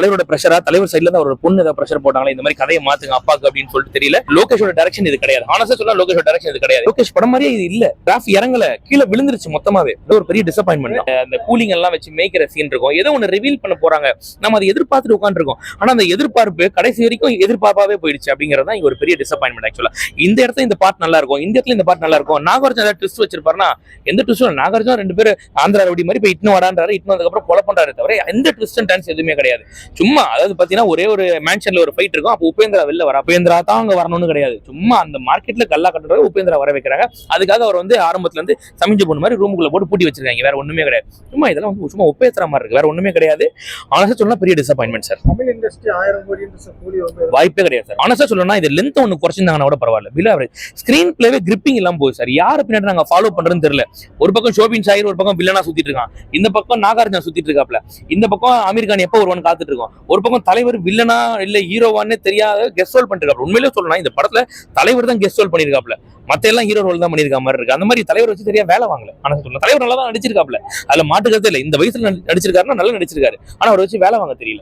தலைவரோட பிரஷரா, தலைவர் சைட்ல இருந்து அவரோட பொண்ணு ஏதாவது பிரஷர் போட்டாங்களா, இந்த மாதிரி கதையை மாத்துங்க அப்பாக்கு அப்படின்னு சொல்லிட்டு தெரியல. லோகேஷோட டைரக்ஷன் இது கிடையாது. ஆனஸ்டா சொல்ல லோகேஷோட டைரக்ஷன் இது கிடையாது. லோகேஷ் படம் மாதிரியே இது இல்ல. கிராஃப் இறங்கல, கீழே விழுந்துருச்சு மொத்தமாவே. ஒரு பெரிய டிசப்பாயின்மெண்ட். அந்த கூலிங் எல்லாம் வச்சு மேய்க்கிற சீன் இருக்கும், ஏதோ ஒன்னு ரிவீல் பண்ண போறாங்க, நம்ம அதை எதிர்பார்த்துட்டு உட்காந்துருக்கோம். ஆனா அந்த எதிர்பார்ப்பு கடைசி வரைக்கும் எதிர்பார்ப்பாவே போயிடுச்சு அப்படிங்கறத ஒரு பெரிய டிசப்பாயின்மெண்ட். ஆக்சுவலா இந்த இடத்துல இந்த பார்ட் நல்லா இருக்கும், இந்த இடத்துல இந்த பார்ட் நல்லா இருக்கும். நாகார்ஜுன ஏதாவது ட்விஸ்ட் வச்சிருப்பாருன்னா, எந்த ட்விஸ்டும் நாகார்ஜுனா 2 பேர் ஆந்திரா ரவுடி மாதிரி போய் இட்னு வரான்றாரு, இட்னு வந்ததுக்கு கொலை பண்றாரு தவிர எந்த ட்விஸ்ட் அண்ட் டர்ன்ஸ் எதுவுமே கிடையாது. சும்மா அதாவது பாத்தீங்கன்னா ஒரே ஒரு மேன்ஷன்ல ஒரு ஃபைட் இருக்கும், அப்போ உபேந்திரா வெளில வர, உபேந்திரா தான் அங்க வரணும்னு கிடையாது. சும்மா அந்த மார்க்கெட்ல கல்லா கட்டுறது உபேந்திரா வர வைக்கிறாங்க. அதுக்காக அவர் ஆரம்பத்துல இருந்து சமிஞ்ச பொண்ணு மாதிரி ரூமுக்குள்ள போட்டு பூட்டி வச்சிருக்காங்க. வேற ஒண்ணுமே கிடையாது. சும்மா இதெல்லாம் சும்மா உபேந்திரா மாதிரி இருக்கு, வேற ஒண்ணுமே கிடையாது. ஆனஸ்டா சொன்னா பெரிய டிசப்பாயின்மெண்ட் சார். தமிழ் இண்டஸ்ட்ரி 1000 கோடி வாய்ப்பே கிடையாது சார். ஆனஸ்டா சொல்லணும்னா இது லென்த் ஒன்னு குறைச்சிருந்தாங்கன்னா கூட பரவாயில்ல. Below average. ஸ்கிரீன் பிளேவே கிரிப்பிங் இல்லாம போகுது சார். யாரு பின்னாடி நாங்க ஃபாலோ பண்றதுன்னு தெரியல. ஒரு பக்கம் ஷோபின் ஷாயிர் ஒரு பக்கம் வில்லனா சுத்திட்டு இருக்கான், இந்த பக்கம் நாகார்ஜுனா சுத்திட்டு இருக்காப்ல, இந்த பக்கம் அமீர் கான் எப்ப ஒருவன் காத்துட்டு இருக்கோம், ஒரு பக்கம் தலைவர் வில்லனா இல்ல ஹீரோவான்னு தெரியாத கெஸ்ட் ரோல் பண்ணிருக்காப்ல. உண்மையிலே சொல்லணும் இந்த படத்துல தலைவர் தான் கெஸ்ட் ரோல் பண்ணிருக்காப்ல, மத்த எல்லாம் ஹீரோ ரோல் தான் பண்ணிருக்க மாதிரி இருக்கு. அந்த மாதிரி தலைவர் வச்சு சரியா வேலை வாங்கல. ஆனா சொல்லணும் தலைவர் நல்லா தான் நடிச்சிருக்காப்ல, அதுல மாட்டுக்கிறதே இல்லை. இந்த வயசுல நடிச்சிருக்காருன்னா நல்லா நடிச்சிருக்காரு, ஆனா அவரை வச்சு வேலை வாங்க தெரியல.